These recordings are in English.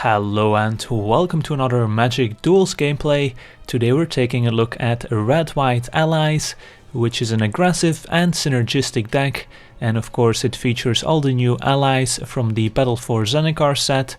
Hello and welcome to another Magic Duels gameplay. Today we're taking a look at Red-White Allies, which is an aggressive and synergistic deck, and of course it features all the new allies from the Battle for Zendikar set.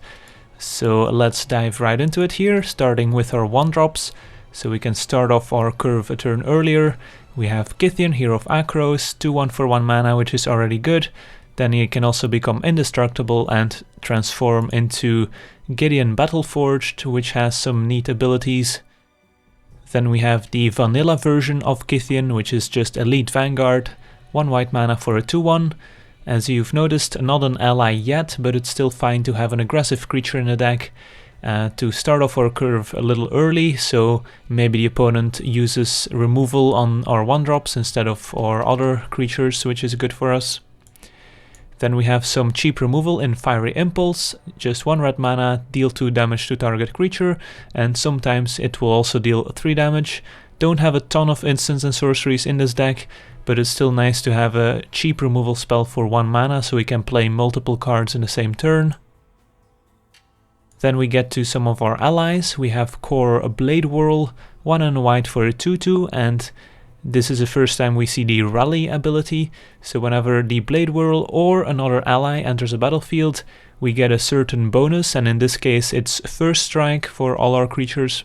So let's dive right into it here, starting with our 1-drops. So we can start off our curve a turn earlier. We have Kytheon, Hero of Akros, 2-1 for 1 mana, which is already good. Then he can also become indestructible and transform into Gideon Battleforged, which has some neat abilities. Then we have the vanilla version of Kytheon, which is just Elite Vanguard, 1 white mana for a 2-1. As you've noticed, not an ally yet, but it's still fine to have an aggressive creature in the deck to start off our curve a little early, so maybe the opponent uses removal on our 1-drops instead of our other creatures, which is good for us. Then we have some cheap removal in Fiery Impulse, just 1 red mana, deal 2 damage to target creature, and sometimes it will also deal 3 damage. Don't have a ton of instants and sorceries in this deck, but it's still nice to have a cheap removal spell for 1 mana, so we can play multiple cards in the same turn. Then we get to some of our allies. We have Kor Bladewhirl, 1 and a white for a 2-2, and this is the first time we see the rally ability, so whenever the Bladewhirl or another ally enters a battlefield, we get a certain bonus, and in this case it's first strike for all our creatures.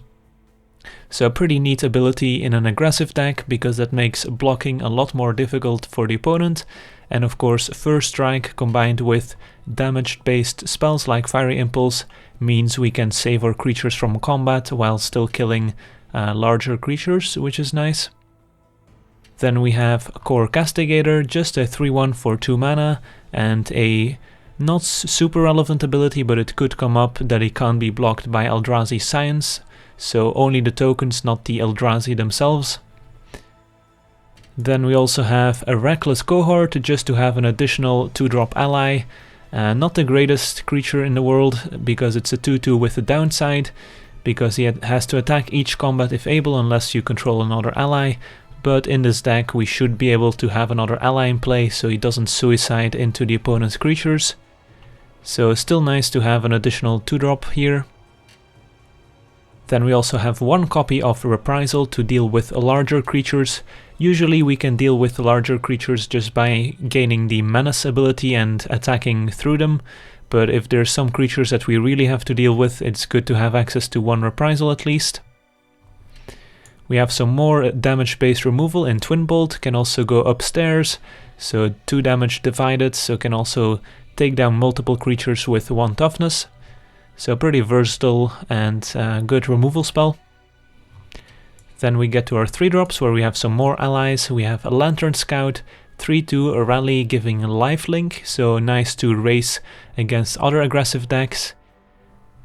So a pretty neat ability in an aggressive deck, because that makes blocking a lot more difficult for the opponent, and of course first strike combined with damage based spells like Fiery Impulse means we can save our creatures from combat while still killing larger creatures, which is nice. Then we have Kor Castigator, just a 3-1 for 2 mana, and a not super relevant ability, but it could come up that it can't be blocked by Eldrazi Science, so only the tokens, not the Eldrazi themselves. Then we also have a Reckless Cohort, just to have an additional 2-drop ally. Not the greatest creature in the world, because it's a 2-2 with a downside, because he has to attack each combat if able, unless you control another ally. But in this deck we should be able to have another ally in play, so he doesn't suicide into the opponent's creatures. So still nice to have an additional 2-drop here. Then we also have 1 copy of Reprisal to deal with larger creatures. Usually we can deal with larger creatures just by gaining the Menace ability and attacking through them, but if there's some creatures that we really have to deal with, it's good to have access to 1 Reprisal at least. We have some more damage-based removal in Twin Bolt, can also go upstairs, so 2 damage divided, so can also take down multiple creatures with 1 toughness. So pretty versatile and good removal spell. Then we get to our 3-drops, where we have some more allies. We have a Lantern Scout, 3-2, a rally giving lifelink, so nice to race against other aggressive decks.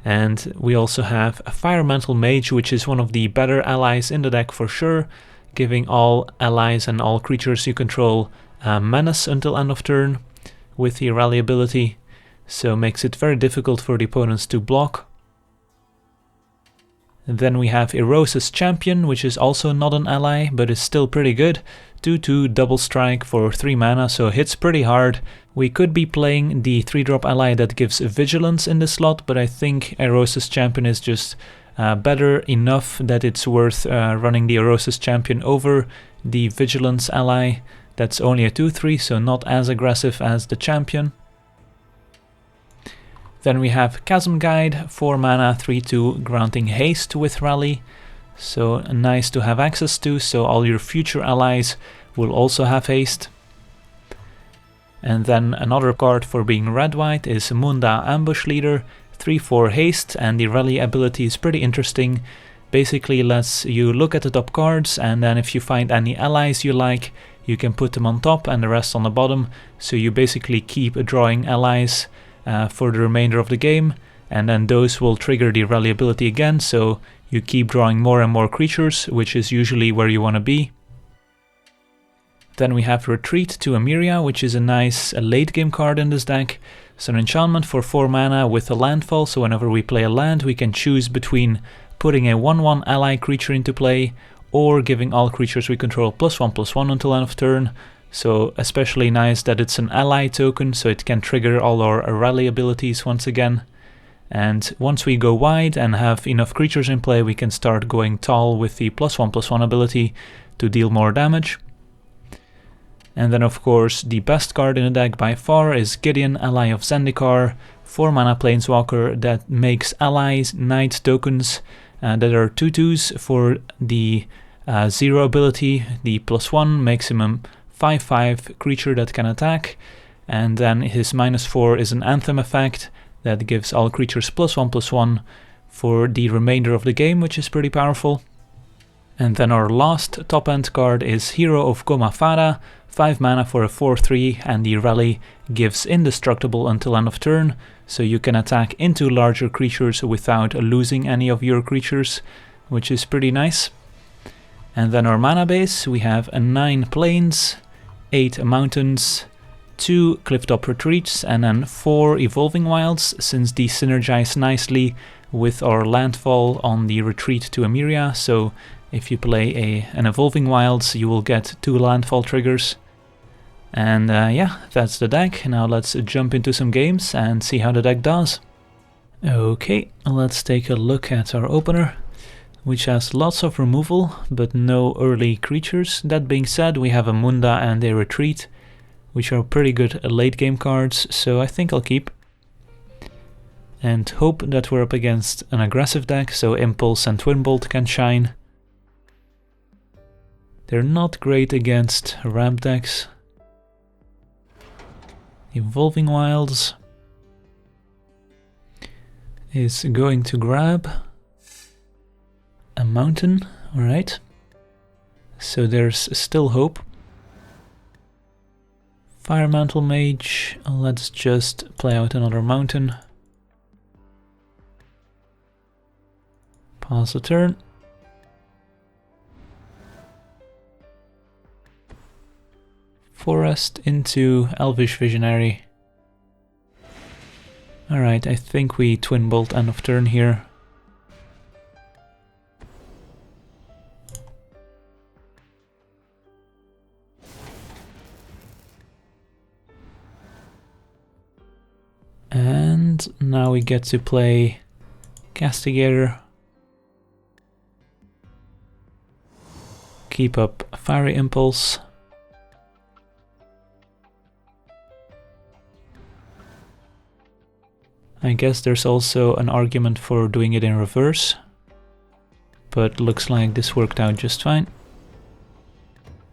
And we also have a Firemantle Mage, which is one of the better allies in the deck for sure, giving all allies and all creatures you control menace until end of turn with the rally ability, so makes it very difficult for the opponents to block. And then we have Iroas' Champion, which is also not an ally, but is still pretty good. 2-2 double strike for 3 mana, so hits pretty hard. We could be playing the 3-drop ally that gives Vigilance in the slot, but I think Iroas' Champion is just better enough that it's worth running the Iroas' Champion over the Vigilance ally. That's only a 2-3, so not as aggressive as the Champion. Then we have Chasm Guide, 4 mana, 3-2, granting haste with rally. So nice to have access to, so all your future allies will also have haste. And then another card for being red-white is Munda, Ambush Leader, 3-4 haste, and the rally ability is pretty interesting. Basically lets you look at the top cards, and then if you find any allies you like, you can put them on top and the rest on the bottom. So you basically keep drawing allies for the remainder of the game, and then those will trigger the rally ability again, so you keep drawing more and more creatures, which is usually where you want to be. Then we have Retreat to Emeria, which is a nice late game card in this deck. It's an enchantment for 4 mana with a landfall, so whenever we play a land we can choose between putting a 1-1 ally creature into play or giving all creatures we control +1/+1 until end of turn. So especially nice that it's an ally token, so it can trigger all our rally abilities once again. And once we go wide and have enough creatures in play, we can start going tall with the +1/+1 ability to deal more damage. And then of course the best card in the deck by far is Gideon, ally of Zendikar, 4 mana planeswalker that makes allies knight tokens that are 2/2s for the 0 ability. The +1 makes him a 5/5 creature that can attack, and then his -4 is an anthem effect that gives all creatures +1/+1 for the remainder of the game, which is pretty powerful. And then our last top end card is Hero of Goma Fada, 5 mana for a 4/3, and the rally gives indestructible until end of turn, so you can attack into larger creatures without losing any of your creatures, which is pretty nice. And then our mana base, we have 9 plains, 8 mountains, 2 Clifftop Retreats, and then 4 Evolving Wilds, since these synergize nicely with our landfall on the retreat to Emeria. So if you play an Evolving Wilds, you will get 2 landfall triggers. And yeah, that's the deck. Now let's jump into some games and see how the deck does. Okay, let's take a look at our opener, which has lots of removal, but no early creatures. That being said, we have a Munda and a Retreat, which are pretty good late game cards, so I think I'll keep. And hope that we're up against an aggressive deck, so Impulse and Twin Bolt can shine. They're not great against ramp decks. Evolving Wilds is going to grab a mountain, alright. So there's still hope. Firemantle Mage, let's just play out another mountain. Pass the turn. Forest into Elvish Visionary. Alright, I think we Twin Bolt end of turn here. And now we get to play Castigator. Keep up Fiery Impulse. I guess there's also an argument for doing it in reverse, but looks like this worked out just fine.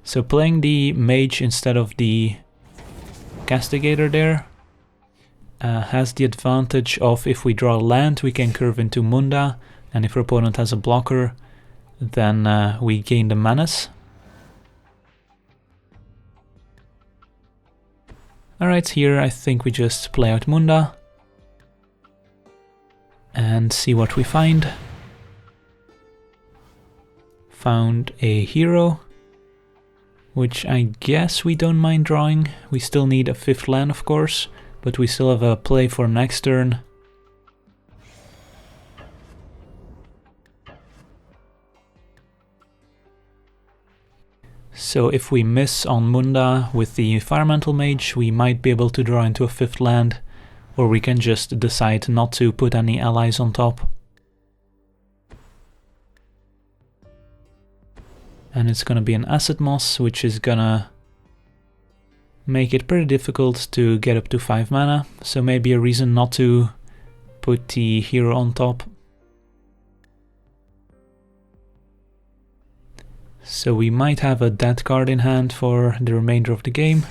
So playing the Mage instead of the Castigator there has the advantage of, if we draw land, we can curve into Munda, and if our opponent has a blocker, then we gain the Menace. Alright, here I think we just play out Munda and see what we find. Found a hero, which I guess we don't mind drawing. We still need a 5th land, of course, but we still have a play for next turn. So if we miss on Munda with the Firemantle Mage, we might be able to draw into a 5th land, or we can just decide not to put any allies on top. And it's gonna be an Acid Moss, which is gonna make it pretty difficult to get up to 5 mana, so maybe a reason not to put the hero on top. So we might have a dead card in hand for the remainder of the game.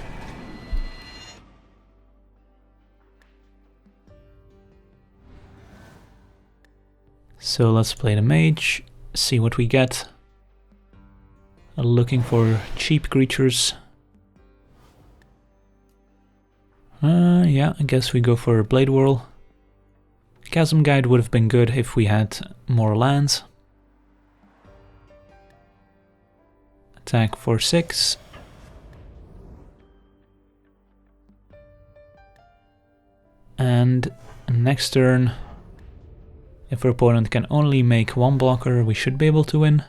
So let's play the Mage, see what we get. Looking for cheap creatures. Yeah, I guess we go for Bladewhirl. Chasm Guide would have been good if we had more lands. Attack for 6. And next turn, if our opponent can only make 1 blocker, we should be able to win.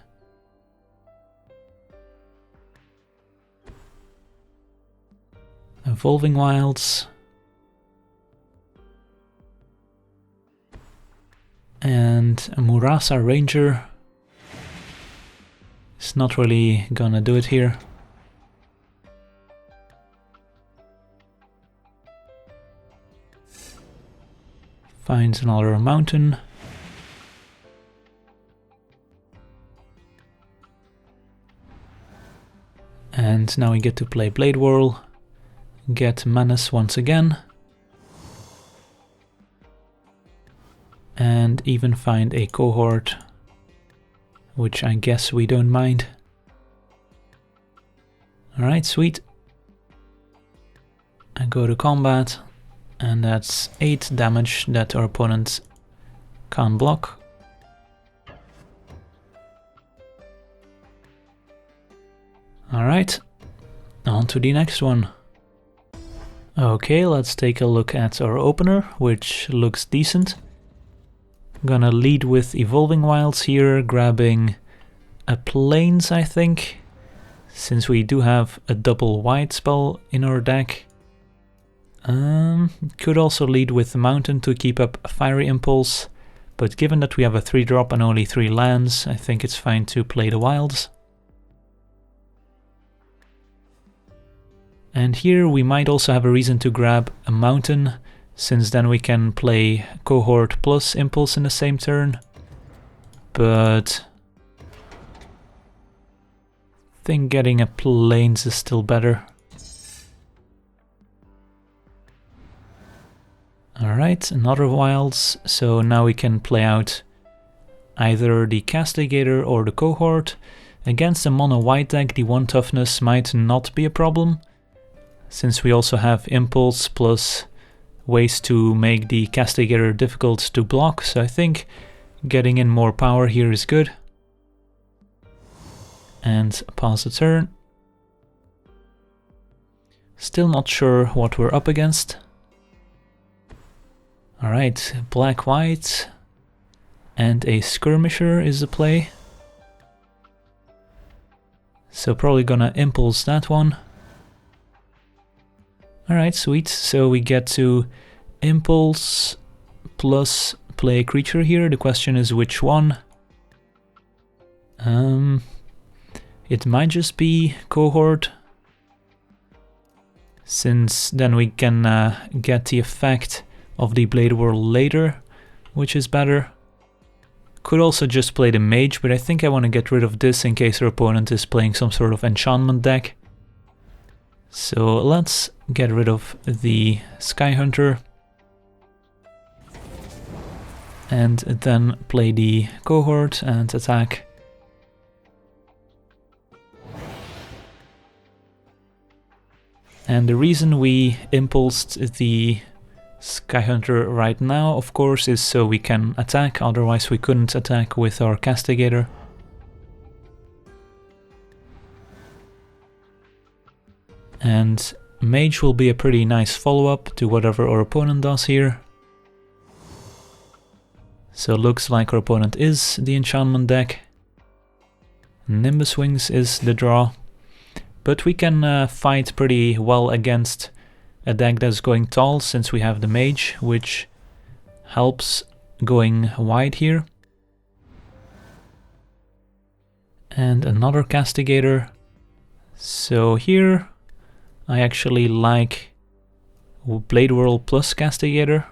Evolving Wilds. And a Murasa Ranger is not really gonna do it here. Finds another mountain. And now we get to play Bladewhirl, get Menace once again, and even find a cohort, which I guess we don't mind. Alright, sweet. I go to combat, and that's 8 damage that our opponent can't block. Alright, on to the next one. Okay, let's take a look at our opener, which looks decent. Gonna lead with Evolving Wilds here, grabbing a Plains, I think, since we do have a double white spell in our deck. Could also lead with the Mountain to keep up Fiery Impulse, but given that we have a 3-drop and only 3 lands, I think it's fine to play the Wilds. And here we might also have a reason to grab a Mountain, since then we can play Cohort plus Impulse in the same turn. But I think getting a Plains is still better. Alright, another Wilds, so now we can play out either the Castigator or the Cohort. Against a mono white deck, the 1 toughness might not be a problem, since we also have Impulse plus ways to make the Castigator difficult to block, so I think getting in more power here is good. And pause the turn. Still not sure what we're up against. Alright, black-white and a Skirmisher is the play. So probably gonna Impulse that one. Alright, sweet. So we get to Impulse plus play a creature here. The question is which one. It might just be Cohort, since then we can get the effect of the Bladewhirl later, which is better. Could also just play the Mage, but I think I want to get rid of this in case our opponent is playing some sort of enchantment deck. So let's get rid of the Sky Hunter and then play the Cohort and attack. And the reason we impulsed the Sky Hunter right now, of course, is so we can attack, otherwise we couldn't attack with our Castigator. And Mage will be a pretty nice follow-up to whatever our opponent does here. So it looks like our opponent is the enchantment deck. Nimbus Wings is the draw. But we can fight pretty well against a deck that's going tall, since we have the Mage, which helps going wide here. And another Castigator. So here I actually like Bladewhirl plus Castigator,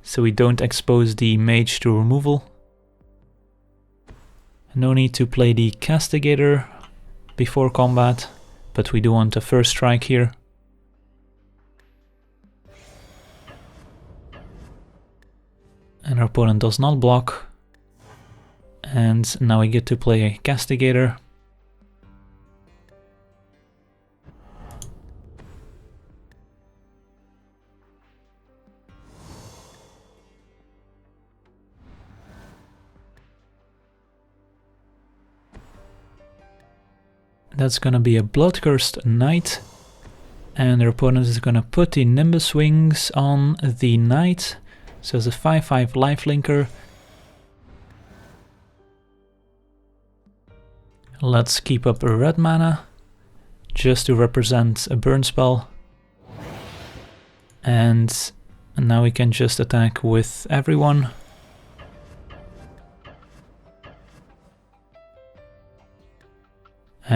so we don't expose the Mage to removal. No need to play the Castigator before combat, but we do want a first strike here. And our opponent does not block. And now we get to play a Castigator. That's gonna be a Bloodcursed Knight. And our opponent is gonna put the Nimbus Wings on the Knight. So it's a 5/5 lifelinker. Let's keep up a red mana, just to represent a burn spell. And now we can just attack with everyone.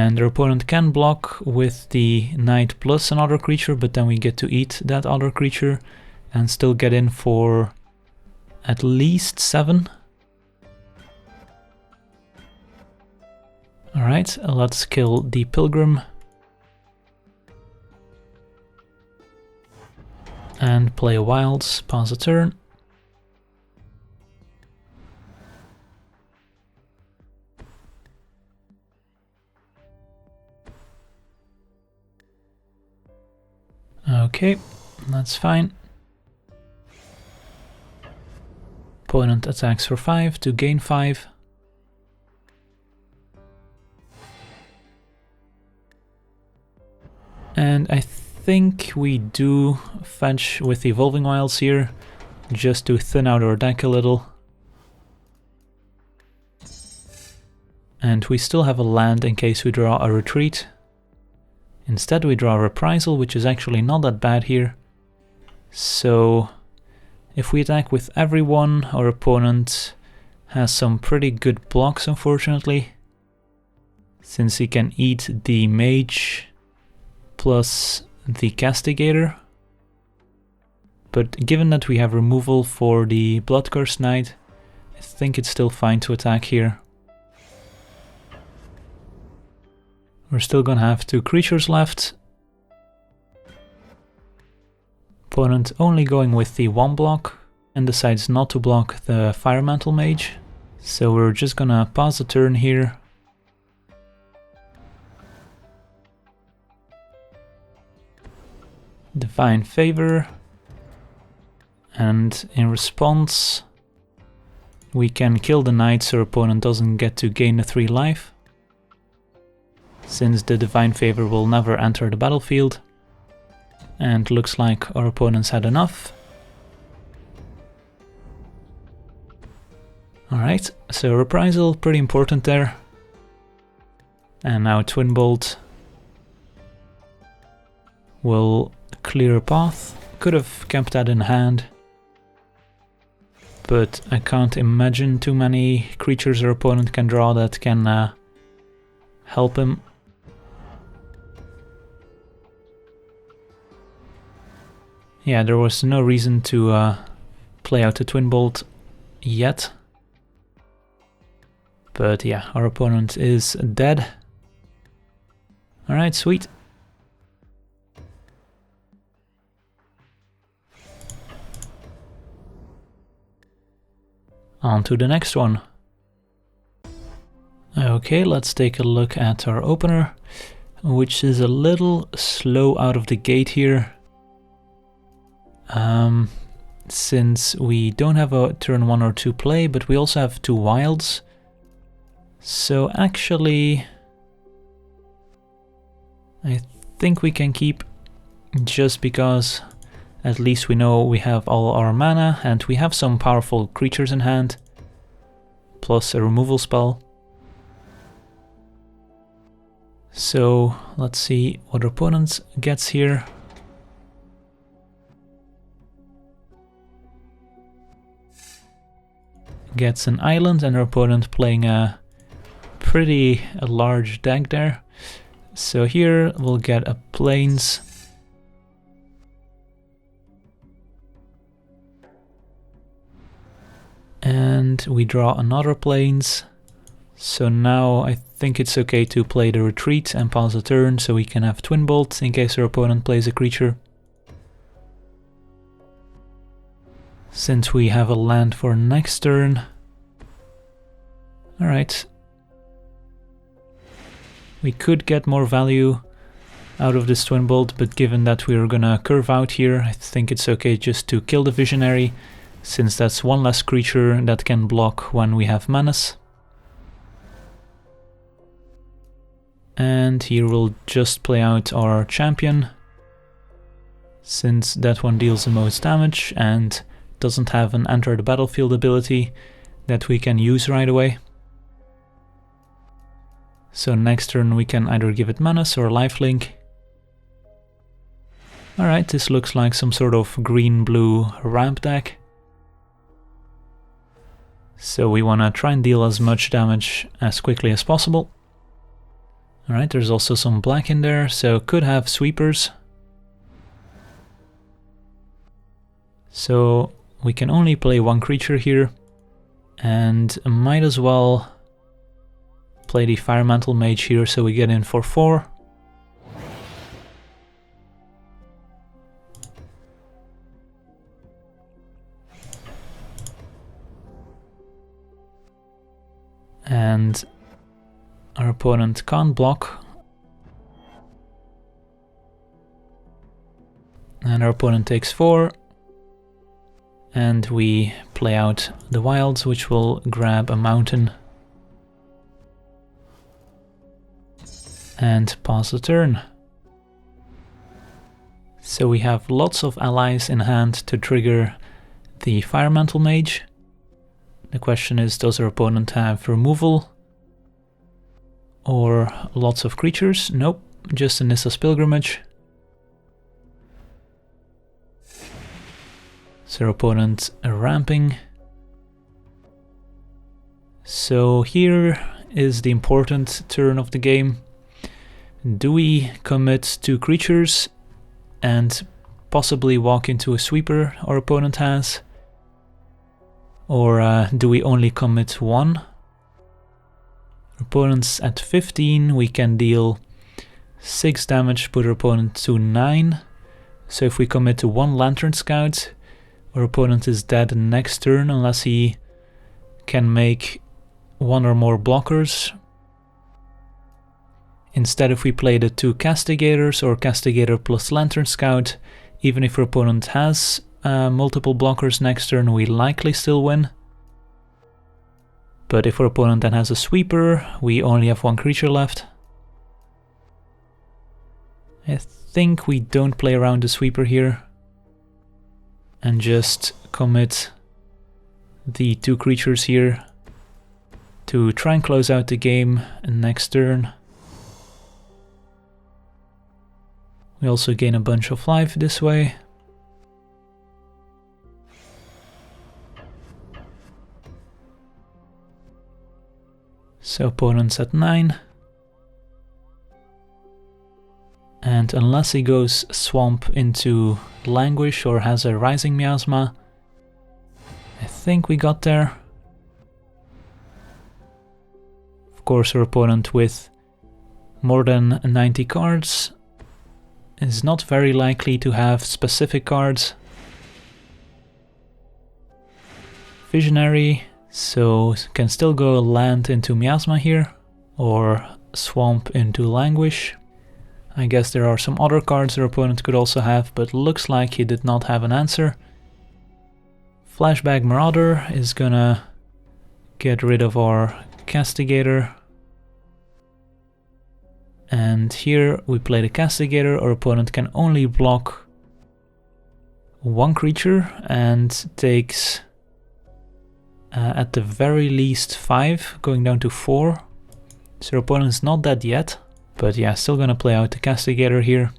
And their opponent can block with the knight plus another creature, but then we get to eat that other creature and still get in for at least 7. Alright, let's kill the Pilgrim. And play a Wilds, pass a turn. Okay, that's fine. Opponent attacks for 5 to gain 5. And I think we do fetch with the Evolving Wilds here, just to thin out our deck a little. And we still have a land in case we draw a retreat. Instead we draw a Reprisal, which is actually not that bad here. So if we attack with everyone, our opponent has some pretty good blocks, unfortunately, since he can eat the Mage plus the Castigator. But given that we have removal for the Bloodcurse Knight, I think it's still fine to attack here. We're still gonna have 2 creatures left. Opponent only going with the 1 block and decides not to block the Firemantle Mage. So we're just gonna pass the turn here. Divine Favor. And in response, we can kill the knight so our opponent doesn't get to gain the 3 life, since the Divine Favor will never enter the battlefield. And looks like our opponents had enough. Alright, so Reprisal, pretty important there. And now Twin Bolt will clear a path. Could have kept that in hand, but I can't imagine too many creatures our opponent can draw that can help him. Yeah, there was no reason to play out the Twin Bolt yet. But yeah, our opponent is dead. Alright, sweet. On to the next one. Okay, let's take a look at our opener, which is a little slow out of the gate here. Since we don't have a turn 1 or 2 play, but we also have 2 wilds. So actually, I think we can keep, just because at least we know we have all our mana and we have some powerful creatures in hand, plus a removal spell. So let's see what our opponent gets here. Gets an island, and our opponent playing a pretty large deck there. So here we'll get a plains. And we draw another plains. So now I think it's okay to play the retreat and pass a turn so we can have Twin Bolt in case our opponent plays a creature. Since we have a land for next turn. Alright. We could get more value out of this Twin Bolt, but given that we're gonna curve out here, I think it's okay just to kill the Visionary, since that's one less creature that can block when we have menace. And here we'll just play out our champion, since that one deals the most damage and doesn't have an enter the battlefield ability that we can use right away. So next turn we can either give it menace or lifelink. Alright, this looks like some sort of green-blue ramp deck. So we want to try and deal as much damage as quickly as possible. Alright, there's also some black in there, so could have sweepers. So we can only play one creature here, and might as well play the Firemantle Mage here so we get in for 4. And our opponent can't block. And our opponent takes 4. And we play out the wilds, which will grab a mountain. And pass the turn. So we have lots of allies in hand to trigger the Firemantle Mage. The question is, does our opponent have removal? Or lots of creatures? Nope, just a Nissa's Pilgrimage. So our opponent ramping. So here is the important turn of the game. Do we commit 2 creatures and possibly walk into a sweeper our opponent has? Or do we only commit 1? Opponent's at 15, we can deal 6 damage, put our opponent to 9. So if we commit to 1 Lantern Scout, our opponent is dead next turn unless he can make 1 or more blockers. Instead, if we play the 2 Castigators or Castigator plus Lantern Scout, even if our opponent has multiple blockers next turn, we likely still win. But if our opponent then has a sweeper, we only have 1 creature left. I think we don't play around the sweeper here and just commit the 2 creatures here to try and close out the game next turn. We also gain a bunch of life this way. So opponent's at 9. And unless he goes swamp into Languish or has a Rising Miasma, I think we got there. Of course, our opponent with more than 90 cards is not very likely to have specific cards. Visionary, so can still go land into Miasma here, or swamp into Languish. I guess there are some other cards our opponent could also have, but looks like he did not have an answer. Flashback Marauder is gonna get rid of our Castigator. And here we play the Castigator. Our opponent can only block 1 creature and takes at the very least 5, going down to 4. So our opponent's not dead yet, but yeah, still gonna play out the Castigator here.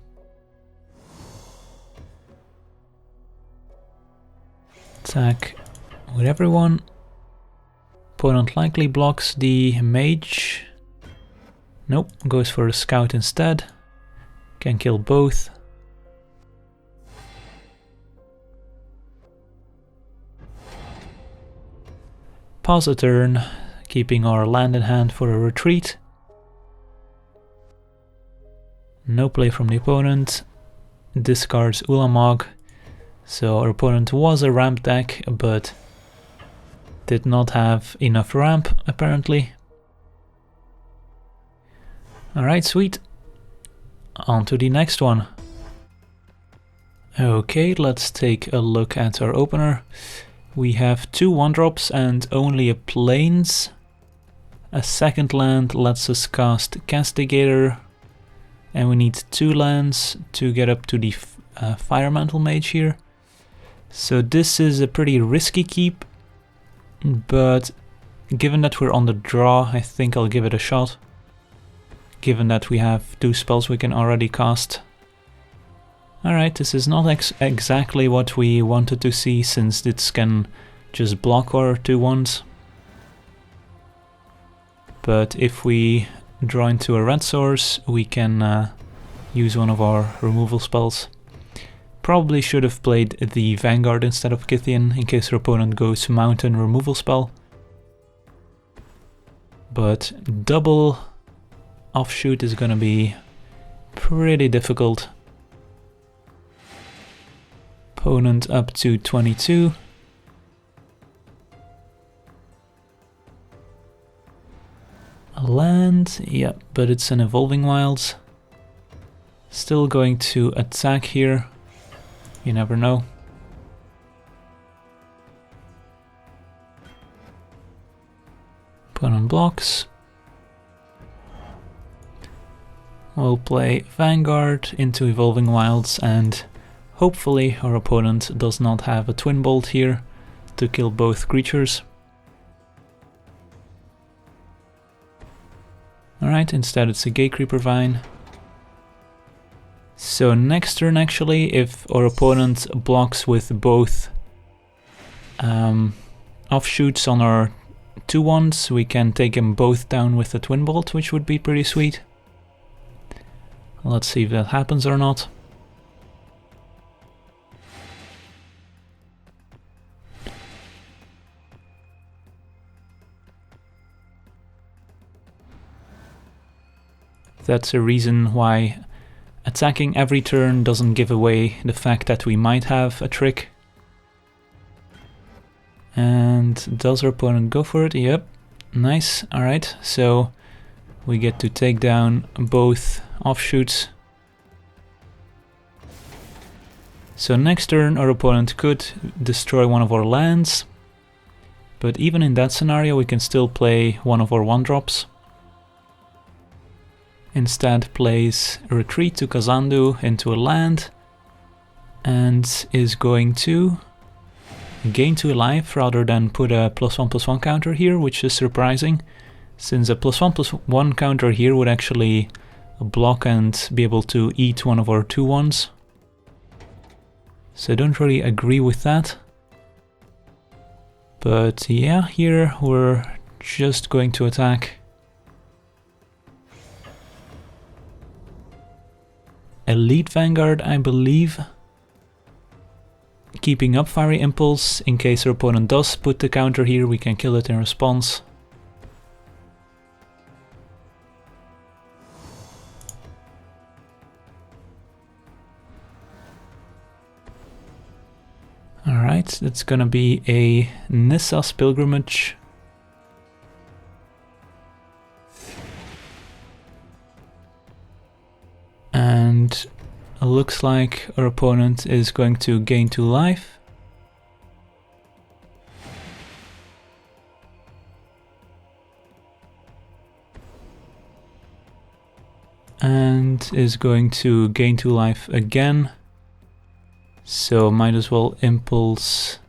Attack with everyone. Opponent likely blocks the Mage. Nope, goes for a Scout instead. Can kill both. Pause a turn, keeping our land in hand for a retreat. No play from the opponent. Discards Ulamog. So our opponent was a ramp deck, but did not have enough ramp, apparently. Alright, sweet. On to the next one. Okay, let's take a look at our opener. We have 2 1-drops and only a Plains. A second land lets us cast Castigator. And we need 2 lands to get up to the Firemantle Mage here. So this is a pretty risky keep. But given that we're on the draw, I think I'll give it a shot. Given that we have 2 spells we can already cast. Alright, this is not exactly what we wanted to see, since this can just block our 2/1s. But if we draw into a red source, we can use one of our removal spells. Probably should have played the Vanguard instead of Kytheon in case our opponent goes mountain removal spell. But double offshoot is gonna be pretty difficult. Opponent up to 22. A land, yeah, but it's an Evolving Wilds. Still going to attack here. You never know. Opponent blocks. We'll play Vanguard into Evolving Wilds, and hopefully our opponent does not have a Twin Bolt here to kill both creatures. Alright, instead it's a Gatecreeper Vine. So next turn actually, if our opponent blocks with both offshoots on our 2/1s, we can take them both down with the Twin Bolt, which would be pretty sweet. Let's see if that happens or not. That's a reason why attacking every turn doesn't give away the fact that we might have a trick. And does our opponent go for it? Yep. Nice. Alright, so we get to take down both offshoots. So next turn our opponent could destroy one of our lands, but even in that scenario we can still play one of our 1-drops. Instead plays a Retreat to Kazandu into a land and is going to gain 2 life rather than put a +1/+1 counter here, which is surprising, since a +1/+1 counter here would actually block and be able to eat one of our 2/1s. So I don't really agree with that. But yeah, here we're just going to attack. Elite Vanguard, I believe. Keeping up Fiery Impulse, in case our opponent does put the counter here, we can kill it in response. Alright, that's gonna be a Nissa's Pilgrimage. And it looks like our opponent is going to gain 2 life. And is going to gain 2 life again. So might as well impulse,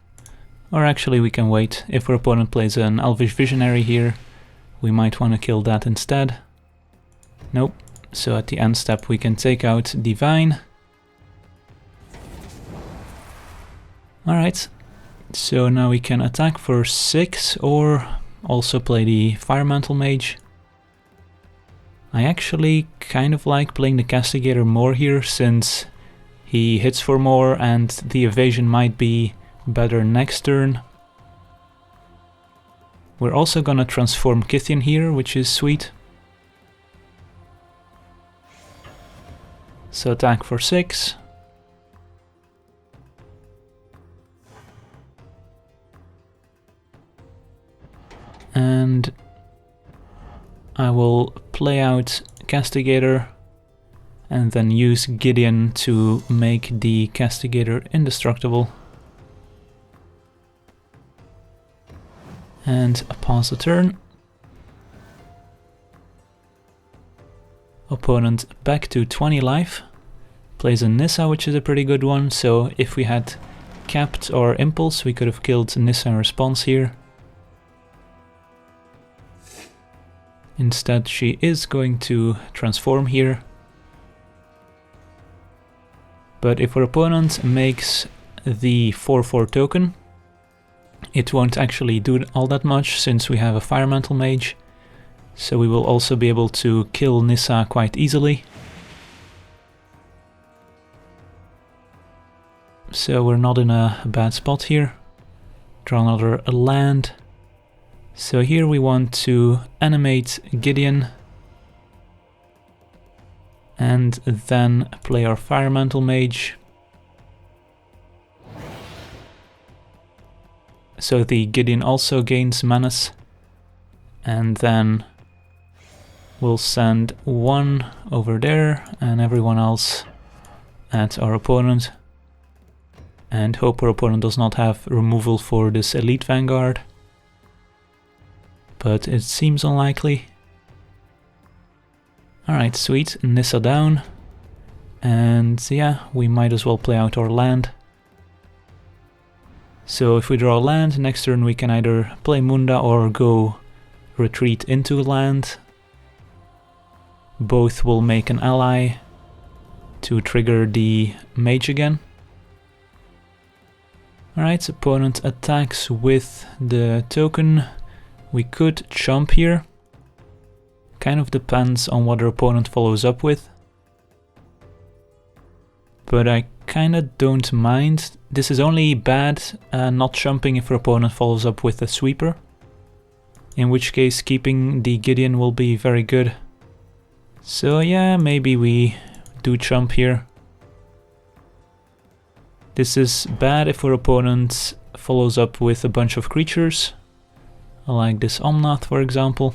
or actually we can wait. If our opponent plays an Elvish Visionary here, we might want to kill that instead. Nope. So at the end step we can take out Divine. Alright, so now we can attack for 6 or also play the Firemantle Mage. I actually kind of like playing the Castigator more here, since he hits for more and the evasion might be better next turn. We're also gonna transform Kytheon here, which is sweet. So attack for 6. And I will play out Castigator and then use Gideon to make the Castigator indestructible. And pause the turn. Opponent back to 20 life. Plays a Nissa, which is a pretty good one, so if we had capped our impulse we could have killed Nissa in response here. Instead she is going to transform here. But if our opponent makes the 4/4 token, it won't actually do all that much since we have a Firemantle Mage. So we will also be able to kill Nissa quite easily. So we're not in a bad spot here. Draw another land. So here we want to animate Gideon. And then play our Firemantle Mage. So the Gideon also gains Menace. And then we'll send one over there and everyone else at our opponent. And hope our opponent does not have removal for this Elite Vanguard. But it seems unlikely. Alright, sweet. Nissa down. And yeah, we might as well play out our land. So if we draw land, next turn we can either play Munda or go retreat into land. Both will make an ally to trigger the mage again. Alright, opponent attacks with the token. We could chump here. Kind of depends on what our opponent follows up with. But I kinda don't mind. This is only bad not chumping if our opponent follows up with a sweeper. In which case keeping the Gideon will be very good. So yeah, maybe we do chump here. This is bad if our opponent follows up with a bunch of creatures. Like this Omnath, for example.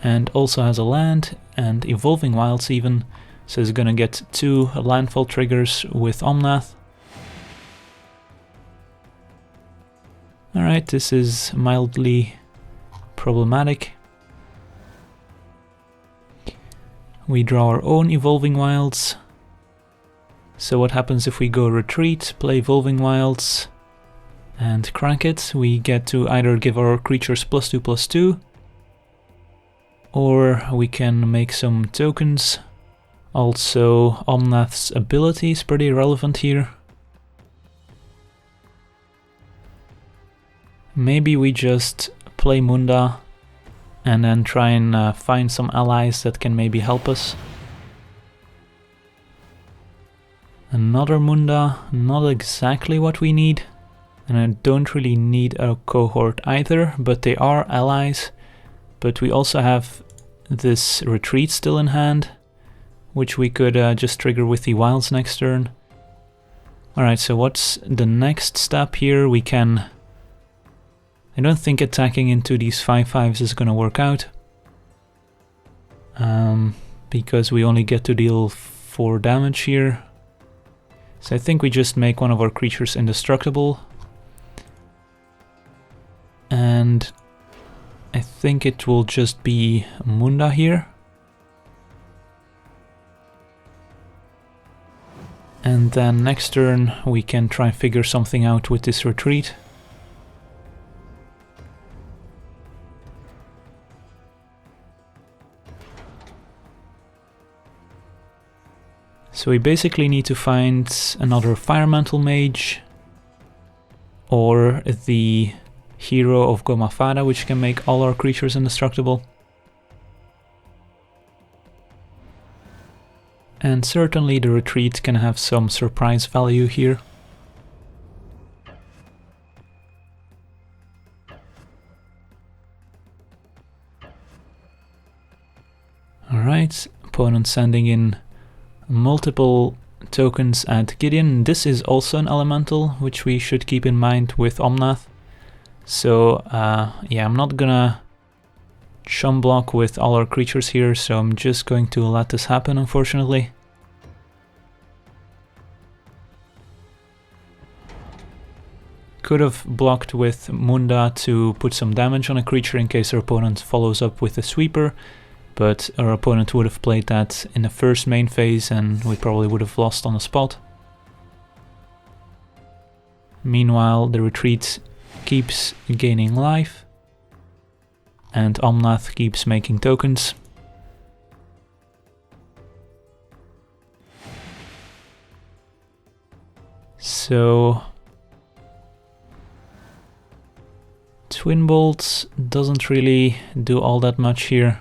And also has a land and Evolving Wilds even. So it's gonna get 2 landfall triggers with Omnath. Alright, this is mildly problematic. We draw our own Evolving Wilds. So what happens if we go retreat, play Evolving Wilds, and crack it? We get to either give our creatures +2/+2, or we can make some tokens. Also, Omnath's ability is pretty relevant here. Maybe we just play Munda and then try and find some allies that can maybe help us. Another Munda, not exactly what we need. And I don't really need a cohort either, but they are allies. But we also have this retreat still in hand, which we could just trigger with the wilds next turn. Alright, so what's the next step here? We can... I don't think attacking into these 5/5s is gonna work out. Because we only get to deal 4 damage here. So I think we just make one of our creatures indestructible. And I think it will just be Munda here. And then next turn we can try and figure something out with this retreat. So we basically need to find another Firemantle Mage or the hero of Goma Fada, which can make all our creatures indestructible. And certainly the retreat can have some surprise value here. Alright, opponent sending in multiple tokens at Gideon. This is also an elemental, which we should keep in mind with Omnath. So yeah, I'm not gonna chum block with all our creatures here, so I'm just going to let this happen, unfortunately. Could have blocked with Munda to put some damage on a creature in case our opponent follows up with a sweeper, but our opponent would have played that in the first main phase and we probably would have lost on the spot. Meanwhile, the retreat keeps gaining life and Omnath keeps making tokens. So Twin Bolt doesn't really do all that much here.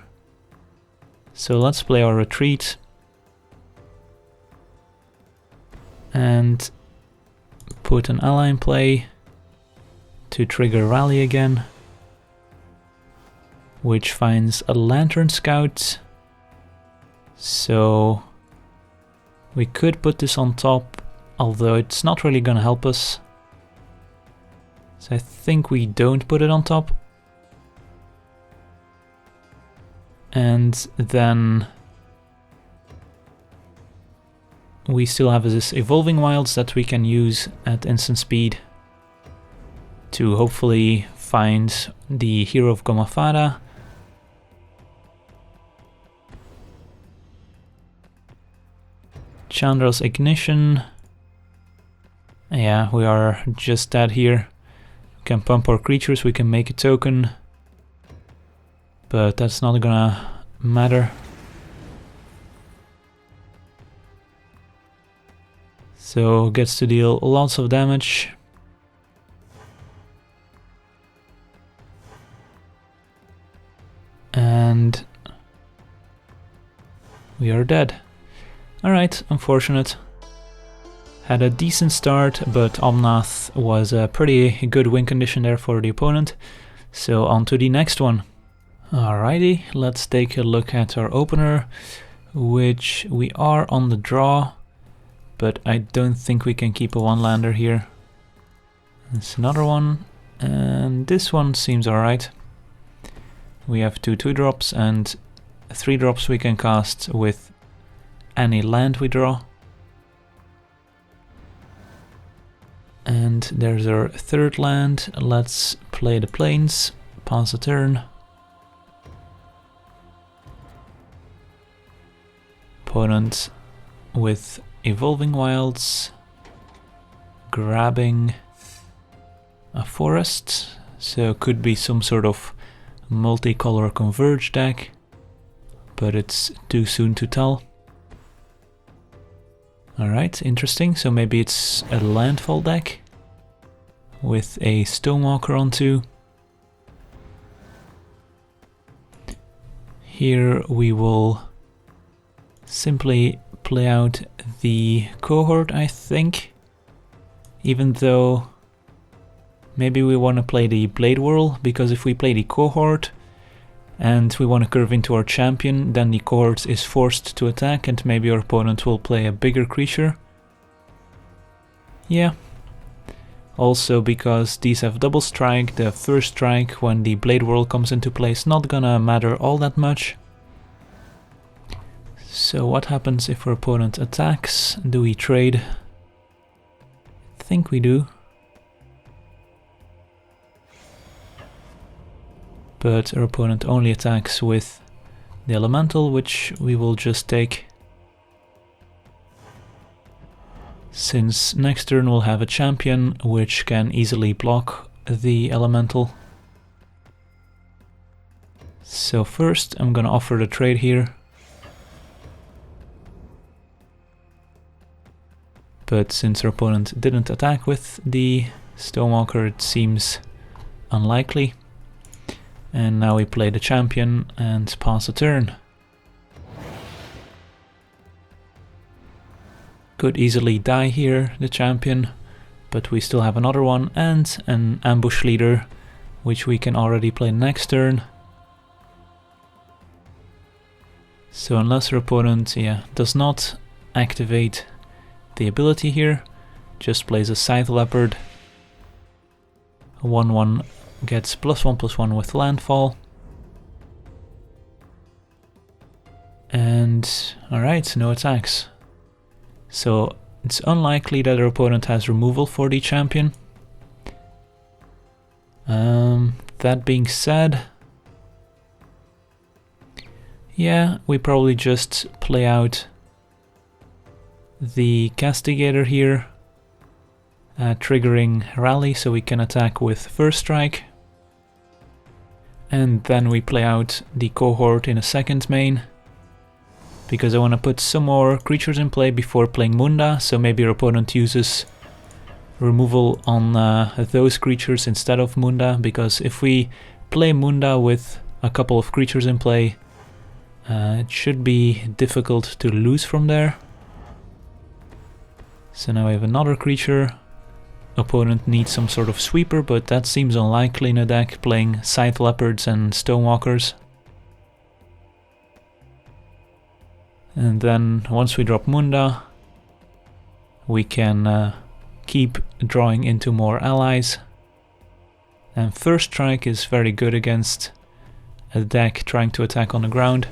So let's play our retreat. And put an ally in play to trigger rally again, which finds a Lantern Scout. So we could put this on top, although it's not really gonna help us. So I think we don't put it on top. And then we still have this Evolving Wilds that we can use at instant speed to hopefully find the hero of Goma Fada. Chandral's Ignition. Yeah, we are just dead here. We can pump our creatures, we can make a token, but that's not gonna matter. So gets to deal lots of damage. And we are dead. Alright, unfortunate. Had a decent start, but Omnath was a pretty good win condition there for the opponent. So on to the next one. Alrighty, let's take a look at our opener, which we are on the draw, but I don't think we can keep a one-lander here. There's another one, and this one seems alright. We have 2 2-drops and 3 drops we can cast with any land we draw. And there's our 3rd land. Let's play the plains, pass a turn. Opponent with Evolving Wilds, grabbing a forest, so could be some sort of multicolor converge deck, but it's too soon to tell. Alright, interesting, so maybe it's a landfall deck with a Stonewalker on 2. Here we will simply play out the cohort, I think, even though maybe we want to play the Bladewhirl, because if we play the cohort and we want to curve into our champion, then the cohort is forced to attack and maybe our opponent will play a bigger creature. Yeah. Also because these have double strike, the first strike when the Bladewhirl comes into play is not gonna matter all that much. So what happens if our opponent attacks? Do we trade? I think we do. But our opponent only attacks with the elemental, which we will just take. Since next turn we'll have a champion which can easily block the elemental. So first I'm gonna offer the trade here. But since our opponent didn't attack with the Stonewalker, it seems unlikely. And now we play the champion and pass a turn. Could easily die here, the champion, but we still have another one and an ambush leader, which we can already play next turn. So unless our opponent does not activate the ability here, just plays a Scythe Leopard, a 1/1 gets +1/+1 with landfall. And alright, no attacks. So it's unlikely that our opponent has removal for the champion. That being said, yeah, we probably just play out the Castigator here, triggering rally so we can attack with first strike. And then we play out the cohort in a second main, because I want to put some more creatures in play before playing Munda, so maybe our opponent uses removal on those creatures instead of Munda, because if we play Munda with a couple of creatures in play, it should be difficult to lose from there. So now we have another creature. Opponent needs some sort of sweeper, but that seems unlikely in a deck playing Scythe Leopards and Stonewalkers. And then once we drop Munda, we can keep drawing into more allies. And First Strike is very good against a deck trying to attack on the ground.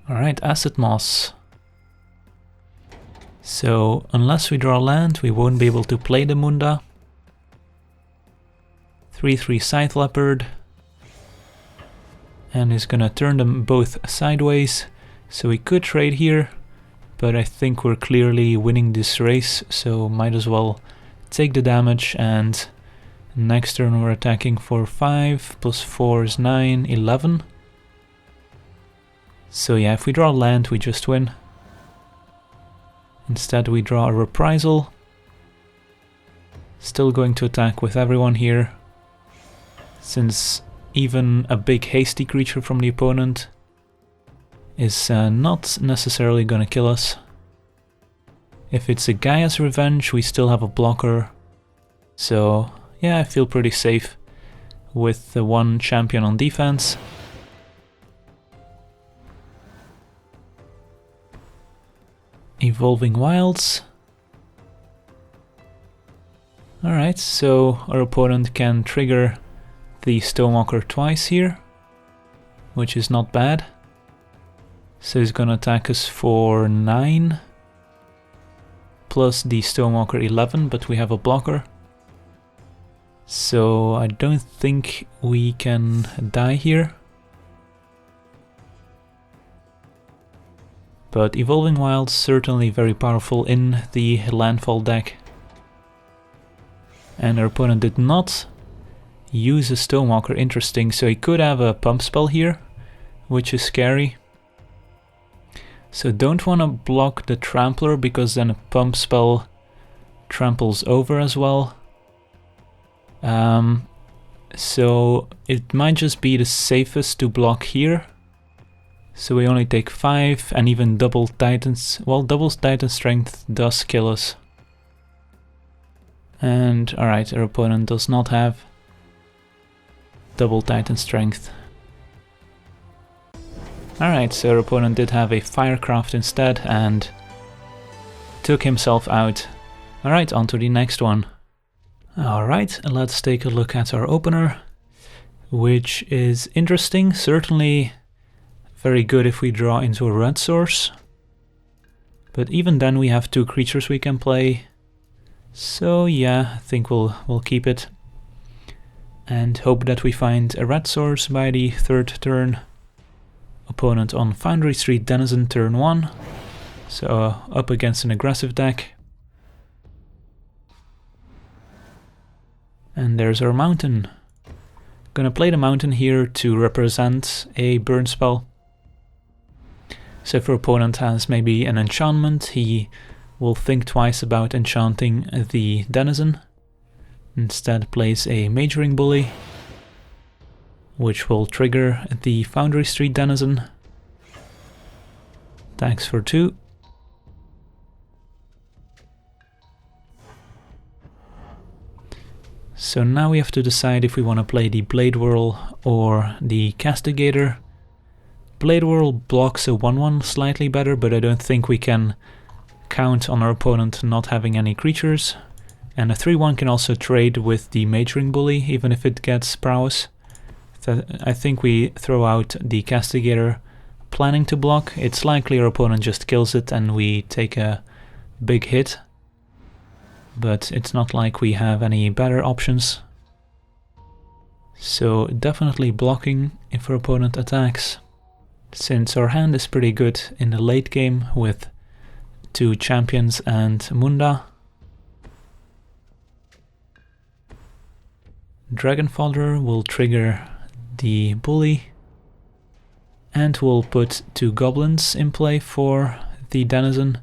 Alright, Acid Moss. So unless we draw land, we won't be able to play the Munda. 3/3 Scythe Leopard. And is gonna turn them both sideways. So we could trade here, but I think we're clearly winning this race, so might as well take the damage, and next turn we're attacking for 5, plus 4 is 9, 11. So yeah, if we draw land, we just win. Instead we draw a Reprisal. Still going to attack with everyone here, since even a big hasty creature from the opponent is not necessarily gonna kill us. If it's a Gaia's Revenge, we still have a blocker. So yeah, I feel pretty safe with the one champion on defense. Evolving Wilds. Alright, so our opponent can trigger the Stonewalker twice here, which is not bad. So he's gonna attack us for 9, plus the Stonewalker 11, but we have a blocker. So I don't think we can die here. But Evolving Wilds certainly very powerful in the landfall deck. And our opponent did not use a Stonewalker, interesting, so he could have a pump spell here, which is scary. So don't want to block the Trampler, because then a pump spell tramples over as well. So it might just be the safest to block here. So we only take 5, and even double Titans, well, double Titan Strength does kill us. And alright, our opponent does not have double Titan Strength. Alright, so our opponent did have a Firecraft instead and took himself out. Alright, on to the next one. Alright, let's take a look at our opener, which is interesting, certainly very good if we draw into a red source. But even then we have 2 creatures we can play. So yeah, I think we'll keep it. And hope that we find a red source by the 3rd turn. Opponent on Foundry Street Denizen turn 1. So up against an aggressive deck. And there's our mountain. Gonna play the mountain here to represent a burn spell. So if our opponent has maybe an enchantment, he will think twice about enchanting the Denizen. Instead plays a Majoring Bully, which will trigger the Foundry Street Denizen. Attacks for 2. So now we have to decide if we want to play the Bladewhirl or the Castigator. Bladewhirl blocks a 1/1 slightly better, but I don't think we can count on our opponent not having any creatures. And a 3/1 can also trade with the Majoring Bully, even if it gets prowess. I think we throw out the Castigator planning to block. It's likely our opponent just kills it and we take a big hit. But it's not like we have any better options. So definitely blocking if our opponent attacks. Since our hand is pretty good in the late game with 2 champions and Munda. Dragon Fodder will trigger the Bully. And we'll put 2 goblins in play for the Denizen.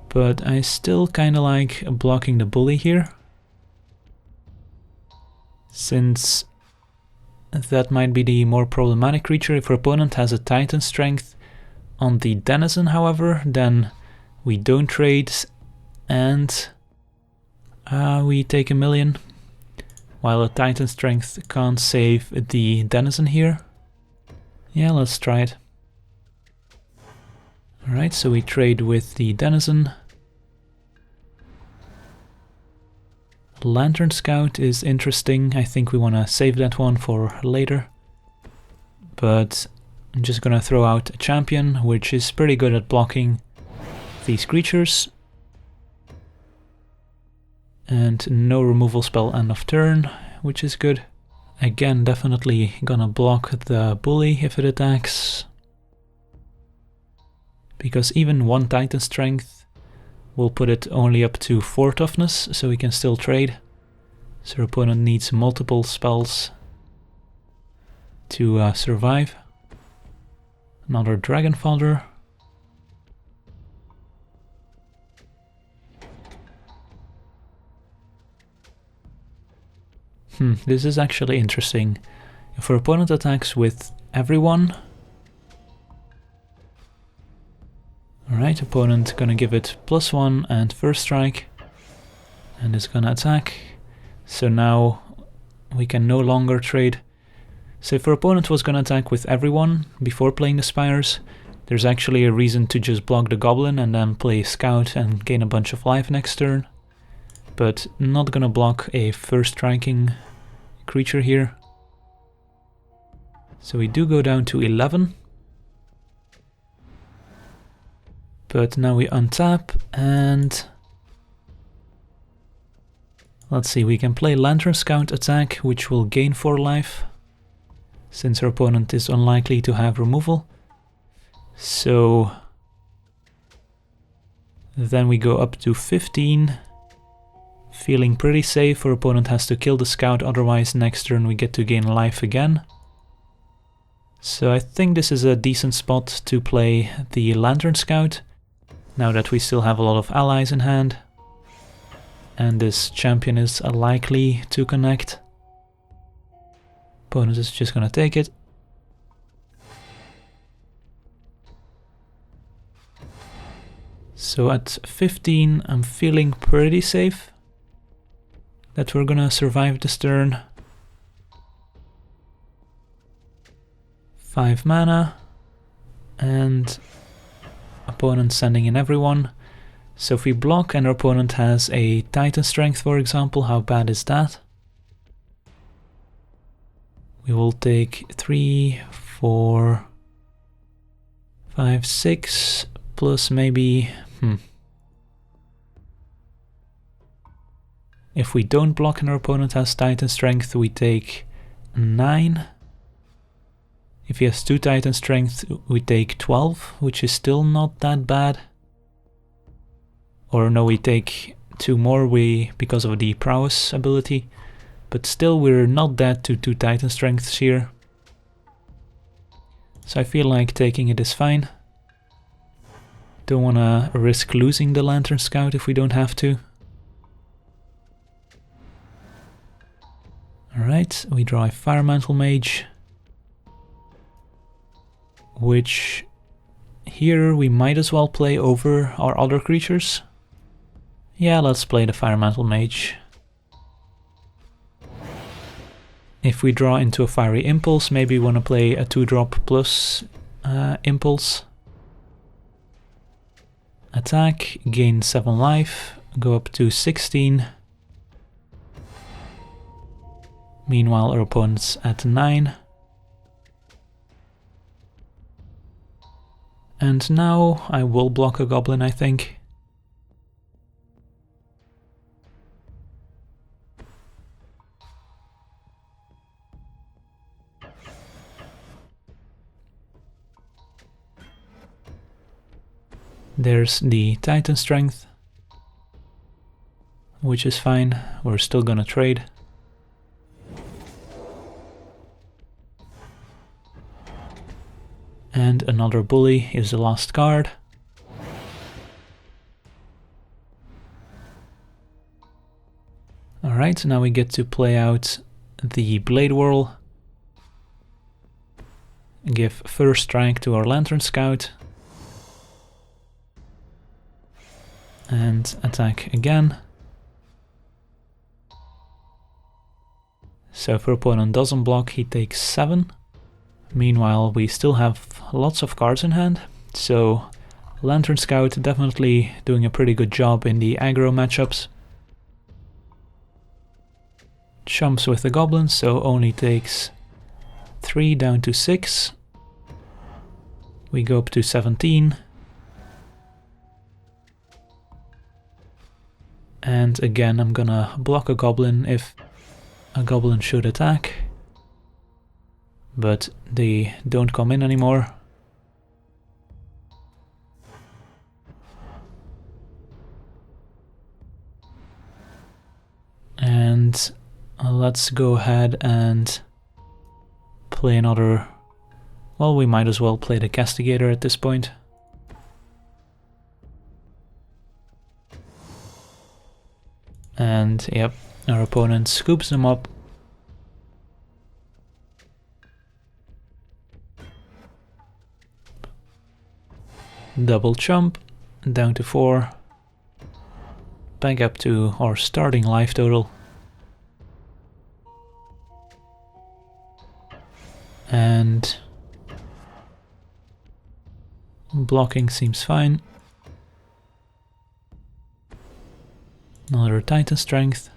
But I still kinda like blocking the bully here, since that might be the more problematic creature. If our opponent has a Titan Strength on the Denizen, however, then we don't trade and we take 1,000,000, while a Titan Strength can't save the Denizen here. Yeah, let's try it. Alright, so we trade with the Denizen. Lantern Scout is interesting. I think we want to save that one for later. But I'm just gonna throw out a champion, which is pretty good at blocking these creatures. And no removal spell end of turn, which is good. Again, definitely gonna block the bully if it attacks, because even 1 Titan Strength will put it only up to 4 toughness, so we can still trade. So our opponent needs multiple spells to survive. Another Dragon Fodder. This is actually interesting. If our opponent attacks with everyone... Alright, opponent gonna give it +1 and first strike, and it's gonna attack. So now we can no longer trade. So if our opponent was gonna attack with everyone before playing the Spires, there's actually a reason to just block the Goblin and then play Scout and gain a bunch of life next turn. But not gonna block a first striking creature here. So we do go down to 11. But now we untap and... let's see, we can play Lantern Scout attack, which will gain 4 life, since our opponent is unlikely to have removal. So then we go up to 15, feeling pretty safe. Our opponent has to kill the Scout, otherwise next turn we get to gain life again. So I think this is a decent spot to play the Lantern Scout, now that we still have a lot of allies in hand. And this champion is likely to connect. Opponent is just gonna take it. So at 15 I'm feeling pretty safe that we're gonna survive this turn. 5 mana and opponent sending in everyone. So if we block and our opponent has a Titan Strength, for example, how bad is that? We will take 3, 4, 5, 6, plus maybe... If we don't block and our opponent has Titan Strength, we take 9. If he has 2 Titan Strength, we take 12, which is still not that bad. Or no, we take 2 more because of the prowess ability. But still we're not dead to 2 Titan Strengths here. So I feel like taking it is fine. Don't wanna risk losing the Lantern Scout if we don't have to. Alright, we draw a Firemantle Mage, which here we might as well play over our other creatures. Yeah, let's play the Firemantle Mage. If we draw into a Fiery Impulse, maybe we want to play a 2-drop plus Impulse. Attack, gain 7 life, go up to 16. Meanwhile, our opponent's at 9. And now I will block a Goblin, I think. There's the Titan Strength, which is fine. We're still gonna trade. And another bully is the last card. Alright, now we get to play out the Bladewhirl. Give first strike to our Lantern Scout. And attack again. So if our opponent doesn't block, he takes 7. Meanwhile, we still have lots of cards in hand, so Lantern Scout definitely doing a pretty good job in the aggro matchups. Chumps with the goblins, so only takes 3 down to 6. We go up to 17. And again, I'm gonna block a goblin if a goblin should attack. But they don't come in anymore. And let's go ahead and play another. Well, we might as well play the Castigator at this point. And yep, our opponent scoops them up. Double chump, down to 4. Back up to our starting life total. And blocking seems fine. Another Titan Strength.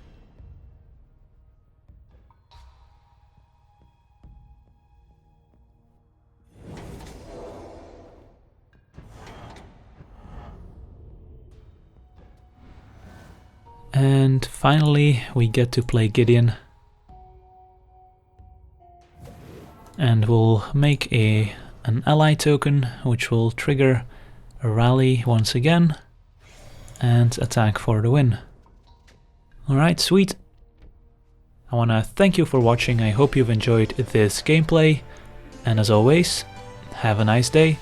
And finally we get to play Gideon. And we'll make an ally token, which will trigger a rally once again and attack for the win. Alright, sweet. I wanna thank you for watching, I hope you've enjoyed this gameplay, and as always, have a nice day.